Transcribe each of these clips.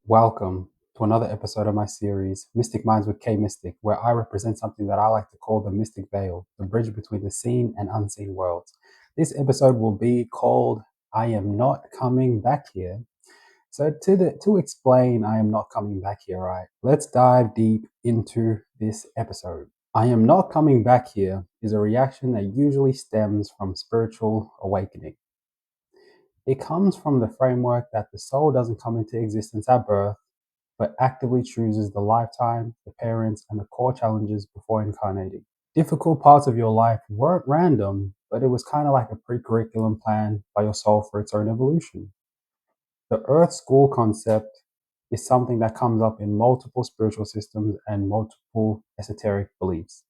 Welcome to another episode of my series, Mystic Minds with K Mystic, where I represent something that I like to call the mystic veil, the bridge between the seen and unseen worlds. This episode will be called I Am Not Coming Back Here. So to explain I am not coming back here, right? Let's dive deep into this episode. I am not coming back here is a reaction that usually stems from spiritual awakening. It comes from the framework that the soul doesn't come into existence at birth, but actively chooses the lifetime, the parents, and the core challenges before incarnating. Difficult parts of your life weren't random, but it was kind of like a pre-curriculum plan by your soul for its own evolution. The Earth School concept is something that comes up in multiple spiritual systems and multiple esoteric beliefs.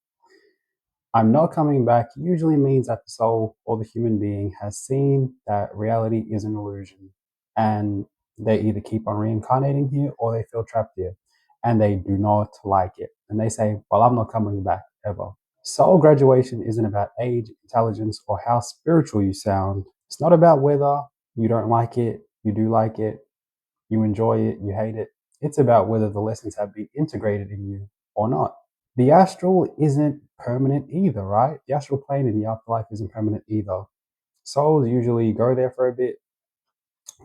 I'm not coming back usually means that the soul or the human being has seen that reality is an illusion, and they either keep on reincarnating here or they feel trapped here and they do not like it. And they say, well, I'm not coming back ever. Soul graduation isn't about age, intelligence, or how spiritual you sound. It's not about whether you don't like it, you do like it, you enjoy it, you hate it. It's about whether the lessons have been integrated in you or not. The astral isn't permanent either, right? The astral plane in the afterlife isn't permanent either. Souls usually go there for a bit.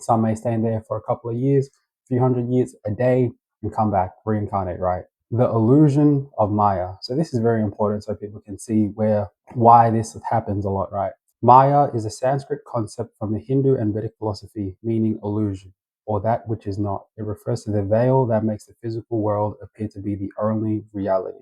Some may stay in there for a couple of years, a few hundred years, a day, and come back, reincarnate, right? The illusion of Maya. So this is very important so people can see why this happens a lot, right? Maya is a Sanskrit concept from the Hindu and Vedic philosophy, meaning illusion, or that which is not. It refers to the veil that makes the physical world appear to be the only reality.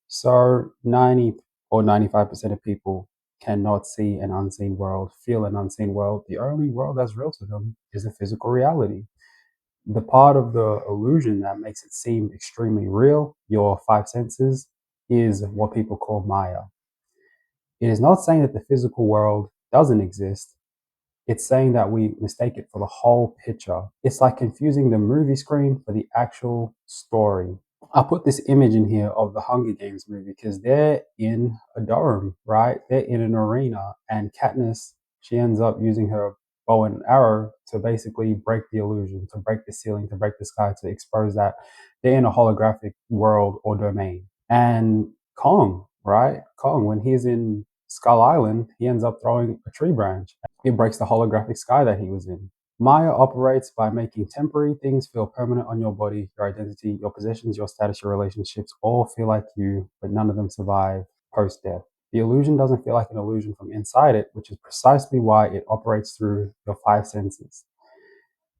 So 90 or 95% of people cannot see an unseen world, feel an unseen world. The only world that's real to them is the physical reality. The part of the illusion that makes it seem extremely real, your five senses, is what people call Maya. It is not saying that the physical world doesn't exist. It's saying that we mistake it for the whole picture. It's like confusing the movie screen for the actual story. I put this image in here of the Hunger Games movie because they're in a dome, right? They're in an arena, and Katniss, she ends up using her bow and arrow to basically break the illusion, to break the ceiling, to break the sky, to expose that they're in a holographic world or domain. And Kong, right? Kong, when he's in Skull Island, he ends up throwing a tree branch. It breaks the holographic sky that he was in. Maya operates by making temporary things feel permanent on your body, your identity, your possessions, your status, your relationships all feel like you, but none of them survive post death. The illusion doesn't feel like an illusion from inside it, which is precisely why it operates through your five senses.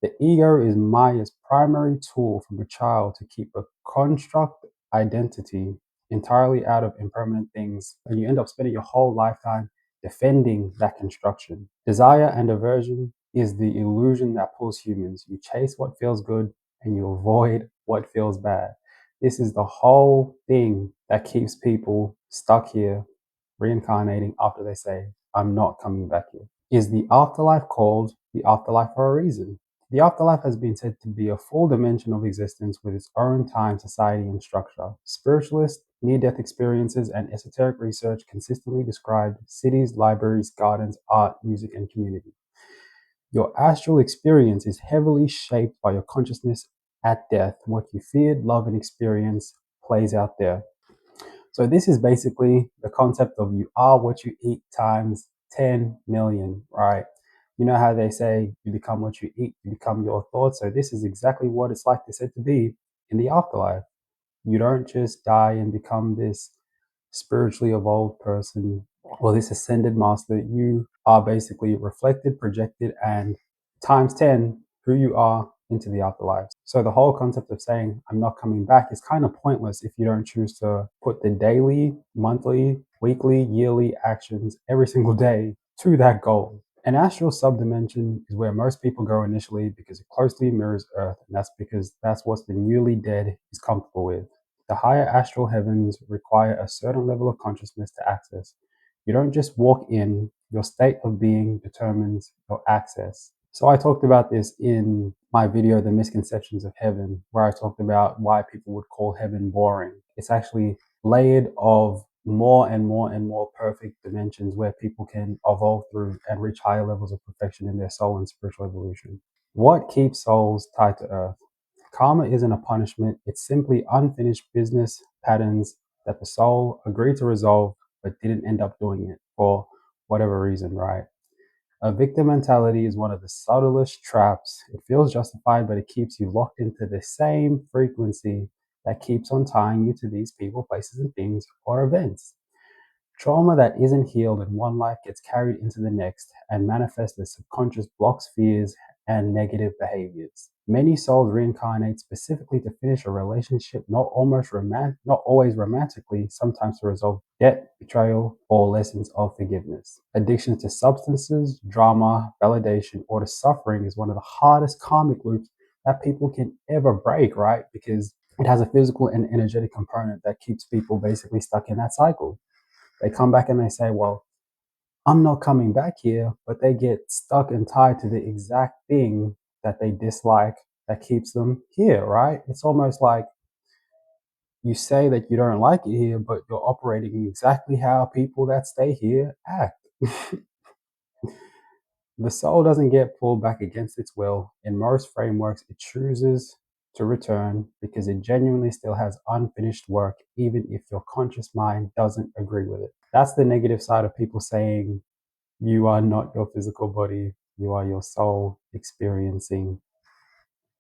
The ego is Maya's primary tool from a child to keep a construct identity entirely out of impermanent things, and you end up spending your whole lifetime defending that construction. Desire and aversion is the illusion that pulls humans. You chase what feels good and you avoid what feels bad. This is the whole thing that keeps people stuck here, reincarnating after they say, I'm not coming back here. Is the afterlife called the afterlife for a reason? The afterlife has been said to be a full dimension of existence with its own time, society, and structure. Spiritualists, near-death experiences, and esoteric research consistently describe cities, libraries, gardens, art, music, and community. Your astral experience is heavily shaped by your consciousness at death. What you feared, love, and experience plays out there. So this is basically the concept of you are what you eat times 10 million, right? You know how they say you become what you eat, you become your thoughts. So this is exactly what it's like to said to be in the afterlife. You don't just die and become this spiritually evolved person or this ascended master. You are basically reflected, projected, and times 10 who you are into the afterlife. So the whole concept of saying I'm not coming back is kind of pointless if you don't choose to put the daily, monthly, weekly, yearly actions every single day to that goal. An astral subdimension is where most people go initially because it closely mirrors Earth, and that's because that's what the newly dead is comfortable with. The higher astral heavens require a certain level of consciousness to access. You don't just walk in, your state of being determines your access. So I talked about this in my video, The Misconceptions of Heaven, where I talked about why people would call heaven boring. It's actually layered of more and more and more perfect dimensions where people can evolve through and reach higher levels of perfection in their soul and spiritual evolution. What keeps souls tied to earth? Karma isn't a punishment, it's simply unfinished business patterns that the soul agreed to resolve but didn't end up doing it for whatever reason, right? A victim mentality is one of the subtlest traps. It feels justified, but it keeps you locked into the same frequency that keeps on tying you to these people, places, and things or events. Trauma that isn't healed in one life gets carried into the next and manifests as subconscious blocks, fears, and negative behaviors. Many souls reincarnate specifically to finish a relationship, not always romantically, sometimes to resolve debt, betrayal, or lessons of forgiveness. Addiction to substances, drama, validation, or to suffering is one of the hardest karmic loops that people can ever break, right? Because it has a physical and energetic component that keeps people basically stuck in that cycle. They come back and they say, well, I'm not coming back here, but they get stuck and tied to the exact thing that they dislike that keeps them here, right? It's almost like you say that you don't like it here, but you're operating exactly how people that stay here act. The soul doesn't get pulled back against its will. In most frameworks, it chooses to return because it genuinely still has unfinished work, even if your conscious mind doesn't agree with it. That's the negative side of people saying you are not your physical body, you are your soul experiencing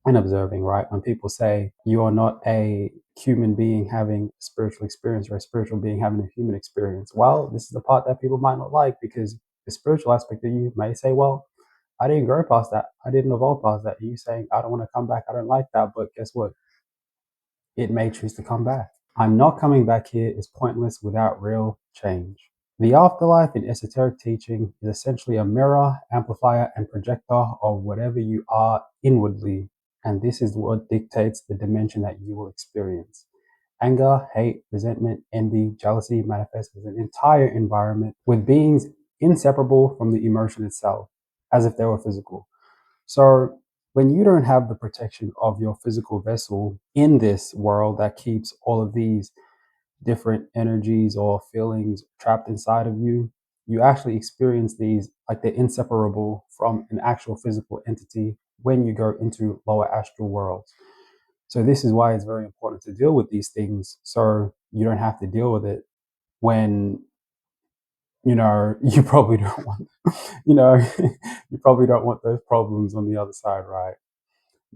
and observing, right? When people say you are not a human being having a spiritual experience or a spiritual being having a human experience, well, this is the part that people might not like because the spiritual aspect of you may say, well, I didn't grow past that. I didn't evolve past that. You saying, I don't want to come back. I don't like that. But guess what? It may choose to come back. I'm not coming back here is pointless without real change. The afterlife in esoteric teaching is essentially a mirror, amplifier, and projector of whatever you are inwardly, and this is what dictates the dimension that you will experience. Anger, hate, resentment, envy, jealousy manifest as an entire environment with beings inseparable from the emotion itself, as if they were physical. So, when you don't have the protection of your physical vessel in this world that keeps all of these different energies or feelings trapped inside of you, you actually experience these like they're inseparable from an actual physical entity when you go into lower astral worlds. So this is why it's very important to deal with these things so you don't have to deal with it when you probably don't want you know you probably don't want those problems on the other side, right?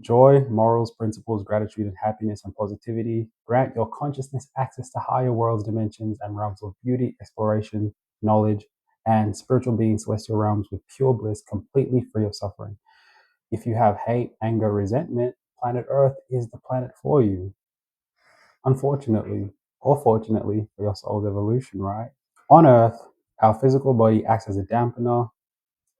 Joy, morals, principles, gratitude, and happiness and positivity grant your consciousness access to higher worlds, dimensions, and realms of beauty, exploration, knowledge, and spiritual beings, celestial realms with pure bliss, completely free of suffering. If you have hate, anger, resentment, planet Earth is the planet for you. Unfortunately, or fortunately for your soul's evolution, right? On Earth, our physical body acts as a dampener.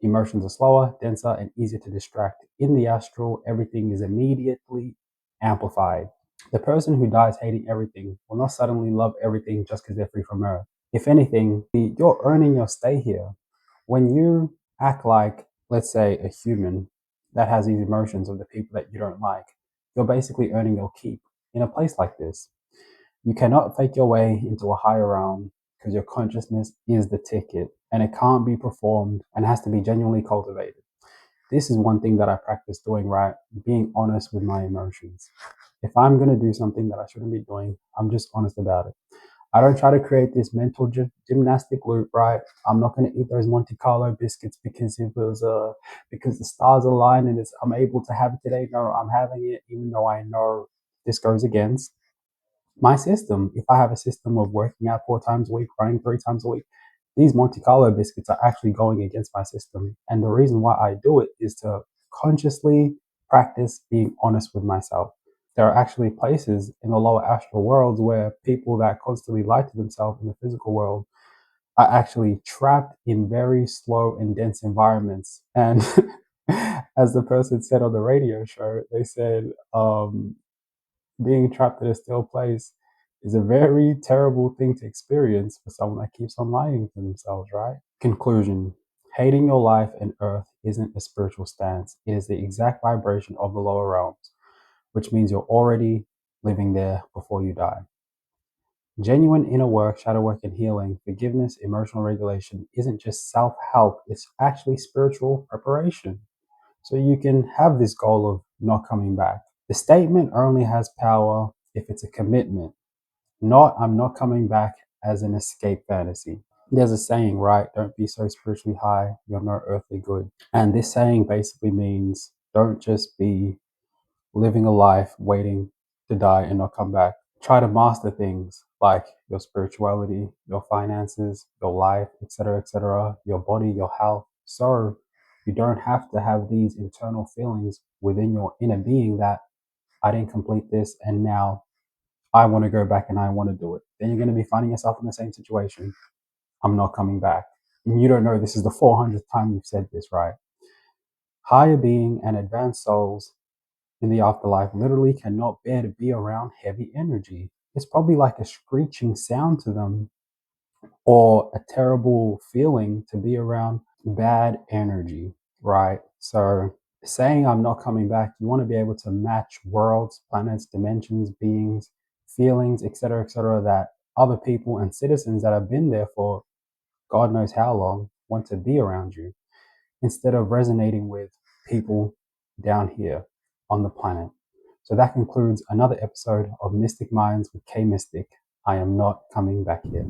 Emotions are slower, denser, and easier to distract. In the astral, everything is immediately amplified. The person who dies hating everything will not suddenly love everything just because they're free from Earth. If anything, you're earning your stay here. When you act like, let's say, a human that has these emotions of the people that you don't like, you're basically earning your keep in a place like this. You cannot fake your way into a higher realm because your consciousness is the ticket and it can't be performed and has to be genuinely cultivated. This is one thing that I practice doing, right? Being honest with my emotions. If I'm going to do something that I shouldn't be doing, I'm just honest about it. I don't try to create this mental gymnastic loop, right? I'm not going to eat those Monte Carlo biscuits because it was because the stars align and I'm able to have it today. No, I'm having it even though I know this goes against my system. If I have a system of working out 4 times a week, running 3 times a week, these Monte Carlo biscuits are actually going against my system. And the reason why I do it is to consciously practice being honest with myself. There are actually places in the lower astral worlds where people that constantly lie to themselves in the physical world are actually trapped in very slow and dense environments. And as the person said on the radio show, they said, being trapped in a still place is a very terrible thing to experience for someone that keeps on lying to themselves, right? Conclusion. Hating your life and earth isn't a spiritual stance. It is the exact vibration of the lower realms, which means you're already living there before you die. Genuine inner work, shadow work, and healing, forgiveness, emotional regulation isn't just self help, it's actually spiritual preparation. So you can have this goal of not coming back. The statement only has power if it's a commitment, not I'm not coming back as an escape fantasy. There's a saying, right? Don't be so spiritually high, you're no earthly good. And this saying basically means don't just be living a life waiting to die and not come back. Try to master things like your spirituality, your finances, your life, etc., your body, your health. So you don't have to have these internal feelings within your inner being that I didn't complete this and now I want to go back and I want to do it. Then you're going to be finding yourself in the same situation. I'm not coming back. And you don't know this is the 400th time you've said this, right? Higher being and advanced souls in the afterlife literally cannot bear to be around heavy energy. It's probably like a screeching sound to them or a terrible feeling to be around bad energy, right? So, saying I'm not coming back, you want to be able to match worlds, planets, dimensions, beings, feelings, etc., that other people and citizens that have been there for God knows how long want to be around you instead of resonating with people down here on the planet. So that concludes another episode of Mystic Minds with K Mystic. I am not coming back here.